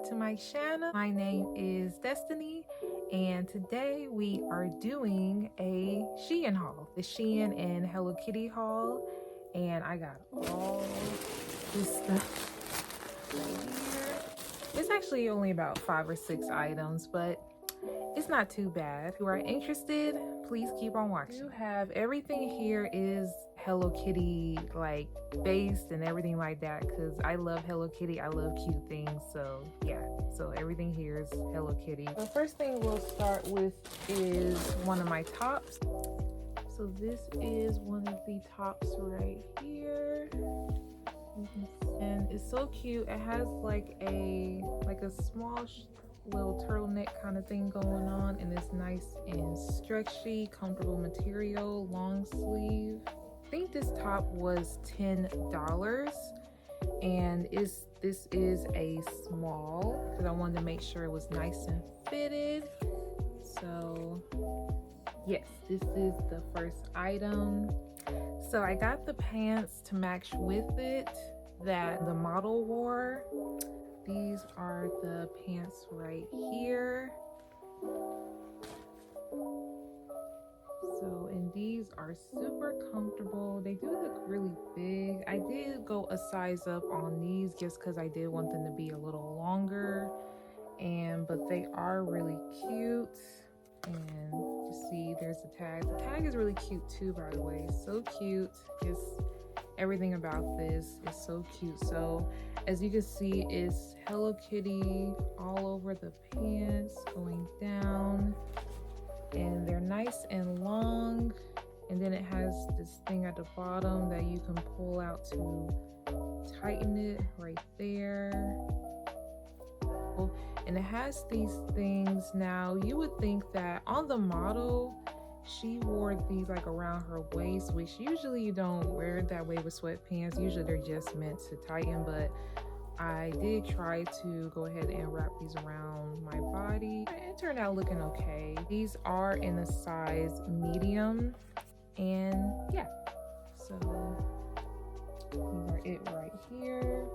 to my channel. My name is Destiny, and today we are doing a Shein haul, the Shein and Hello Kitty haul. And I got all this stuff right here. It's actually only about 5 or 6 items, but it's not too bad. If you are interested, please keep on watching. You have everything here is Hello Kitty like based and everything like that, because I love Hello Kitty. I love cute things, so yeah, so everything here is Hello Kitty. The first thing we'll start with is one of my tops. So this is one of the tops right here, and it's so cute. It has like a small little turtleneck kind of thing going on, and it's nice and stretchy, comfortable material, long sleeve. I think this top was $10, and this is a small because I wanted to make sure it was nice and fitted. So yes, this is the first item. So I got the pants to match with it that the model wore. These are the pants right here. So, and these are super comfortable. They do look really big. I did go a size up on these just because I did want them to be a little longer, but they are really cute. And you see there's the tag. The tag is really cute too, by the way. So cute. Just everything about this is so cute. So as you can see, it's Hello Kitty all over the pants going down, and they're nice and long, and then it has this thing at the bottom that you can pull out to tighten it right there. And it has these things. Now you would think that on the model she wore these like around her waist, which usually you don't wear it that way with sweatpants. Usually they're just meant to tighten, but I did try to go ahead and wrap these around my body. It turned out looking okay. These are in a size medium, and yeah, so these are it right here.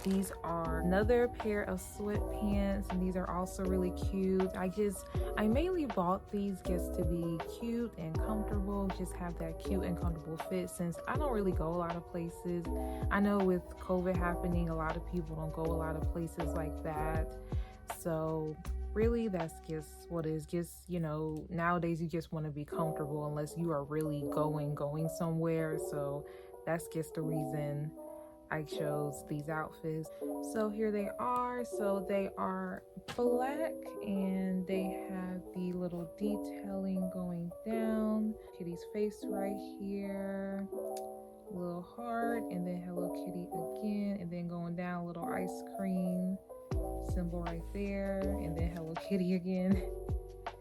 These are another pair of sweatpants, and these are also really cute. I mainly bought these just to be cute and comfortable, just have that cute and comfortable fit, since I don't really go a lot of places. I know with COVID happening, a lot of people don't go a lot of places like that. So really that's just what it is. Just, you know, nowadays you just want to be comfortable unless you are really going somewhere. So that's just the reason I chose these outfits. So here they are. So they are black, and they have the little detailing going down. Kitty's face right here, little heart, and then Hello Kitty again, and then going down, little ice cream symbol right there, and then Hello Kitty again.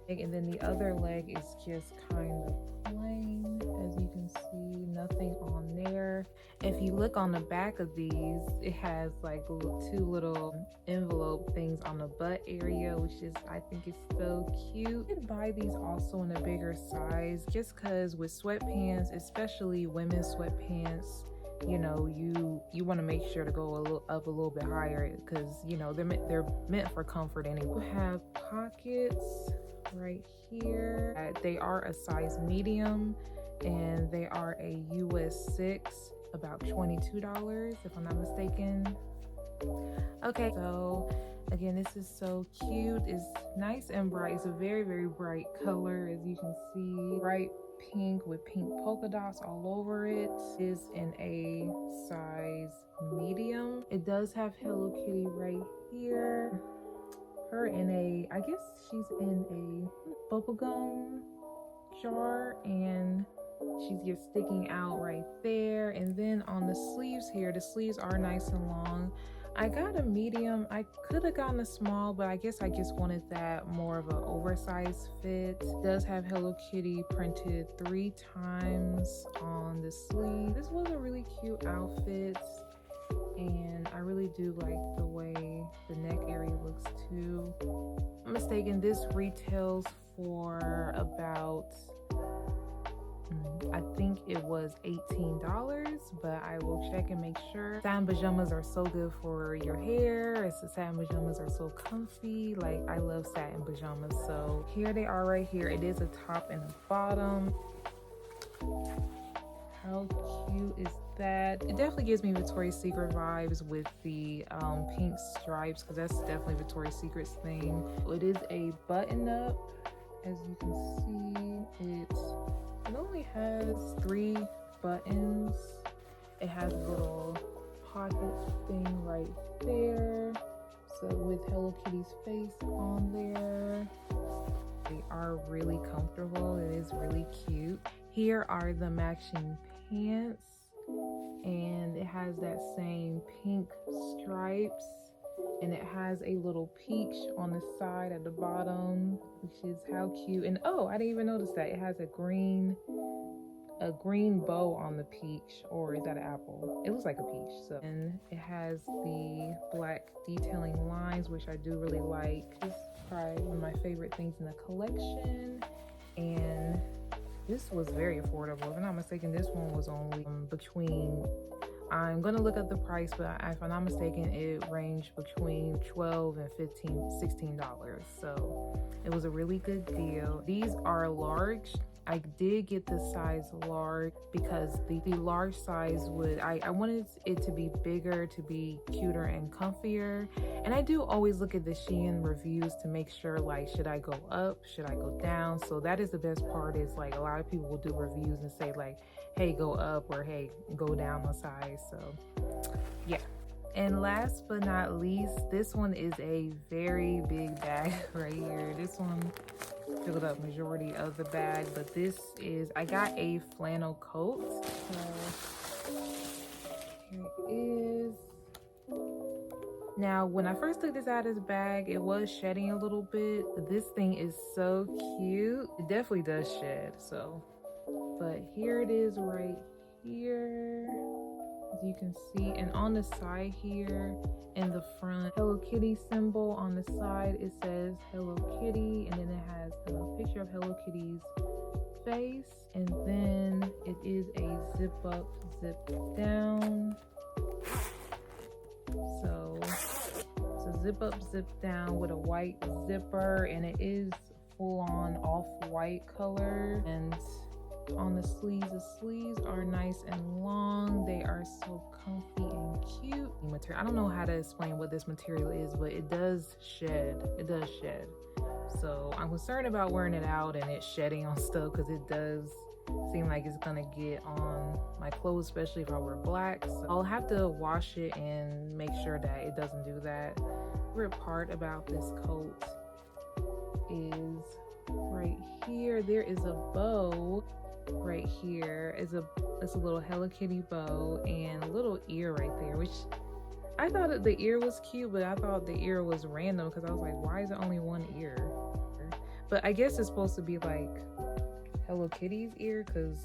And then the other leg is just kind of plain, as you can see, nothing on there. If you look on the back of these, it has like 2 little envelope things on the butt area, which is, I think is so cute. You can buy these also in a bigger size, just because with sweatpants, especially women's sweatpants, you know, you want to make sure to go up a little bit higher, because you know they're meant for comfort anyway. You have pockets right here. They are a size medium, and they are a US 6, about $22 if I'm not mistaken. Okay, so again, this is so cute. It's nice and bright. It's a very, very bright color, as you can see. Bright pink with pink polka dots all over it. It is in a size medium. It does have Hello Kitty right here. Her in a, I guess she's in a bubblegum jar, and she's just sticking out right there. And then on the sleeves here, the sleeves are nice and long. I got a medium. I could have gotten a small, but I guess I just wanted that more of an oversized fit. It does have Hello Kitty printed 3 times on the sleeve. This was a really cute outfit, and I really do like the way the neck area looks too. If I'm mistaken, this retails for about I think it was $18, but I will check and make sure. Satin pajamas are so good for your hair. Satin pajamas are so comfy. Like, I love satin pajamas. So here they are right here. It is a top and a bottom. How cute is that? It definitely gives me Victoria's Secret vibes with the pink stripes, because that's definitely Victoria's Secret's thing. It is a button up. As you can see, it only has 3 buttons. It has a little pocket thing right there. So with Hello Kitty's face on there. They are really comfortable. It is really cute. Here are the matching pants, and it has that same pink stripes, and it has a little peach on the side at the bottom, which is how cute. And oh, I didn't even notice that it has a green bow on the peach, or is that an apple? It looks like a peach. So, and it has the black detailing lines, which I do really like. This is probably one of my favorite things in the collection, and this was very affordable. If I'm not mistaken, this one was only between, I'm gonna look up the price, but if I'm not mistaken, it ranged between $12 and $16. So it was a really good deal. These are large. I did get the size large because the large size I wanted it to be bigger, to be cuter and comfier. And I do always look at the Shein reviews to make sure, like, should I go up, should I go down? So that is the best part, is like a lot of people will do reviews and say like, hey, go up, or hey, go down a size. So yeah. And last but not least, this one is a very big bag right here. This one filled up majority of the bag, but this is, I got a flannel coat. So here it is. Now, when I first took this out of the bag, it was shedding a little bit, but this thing is so cute. It definitely does shed. So, but here it is right here, as you can see. And on the side here, in the front, Hello Kitty symbol. On the side, it says Hello Kitty, and then it has a picture of Hello Kitty's face, and then it is a zip up, zip down. So it's a zip up, zip down with a white zipper, and it is full on off-white color. And on the sleeves are nice and long. They are so comfy and cute. I don't know how to explain what this material is, but it does shed. It does shed. So I'm concerned about wearing it out and it shedding on stuff, because it does seem like it's gonna get on my clothes, especially if I wear black. So I'll have to wash it and make sure that it doesn't do that. The favorite part about this coat is right here. There is a bow right here. It's a little Hello Kitty bow and a little ear right there, which I thought that the ear was cute, but I thought the ear was random, because I was like, why is it only one ear? But I guess it's supposed to be like Hello Kitty's ear, because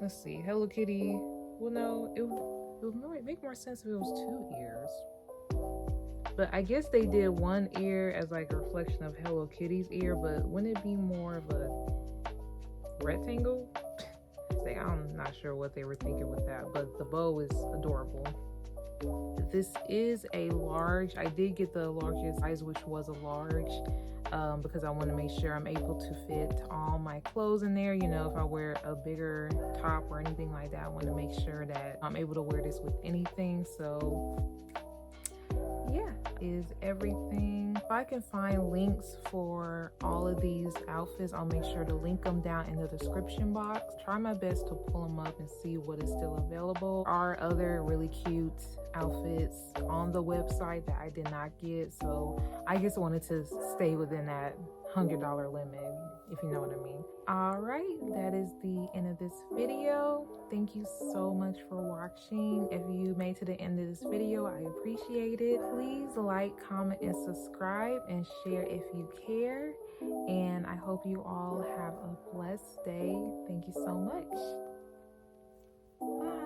let's see, Hello Kitty, well, no, it would make more sense if it was 2 ears. But I guess they did one ear as like a reflection of Hello Kitty's ear, but wouldn't it be more of a rectangle? I'm not sure what they were thinking with that, but the bow is adorable. This is a large. I did get the largest size, which was a large, because I want to make sure I'm able to fit all my clothes in there. You know, if I wear a bigger top or anything like that, I want to make sure that I'm able to wear this with anything. So yeah, is everything. If I can find links for all of these outfits, I'll make sure to link them down in the description box. Try my best to pull them up and see what is still available. There are other really cute outfits on the website that I did not get, so I just wanted to stay within that $100 limit, if you know what I mean. All right, that is the end of this video. Thank you so much for watching. If you made to the end of this video, I appreciate it. Please like, comment, and subscribe, and share if you care. And I hope you all have a blessed day. Thank you so much. Bye.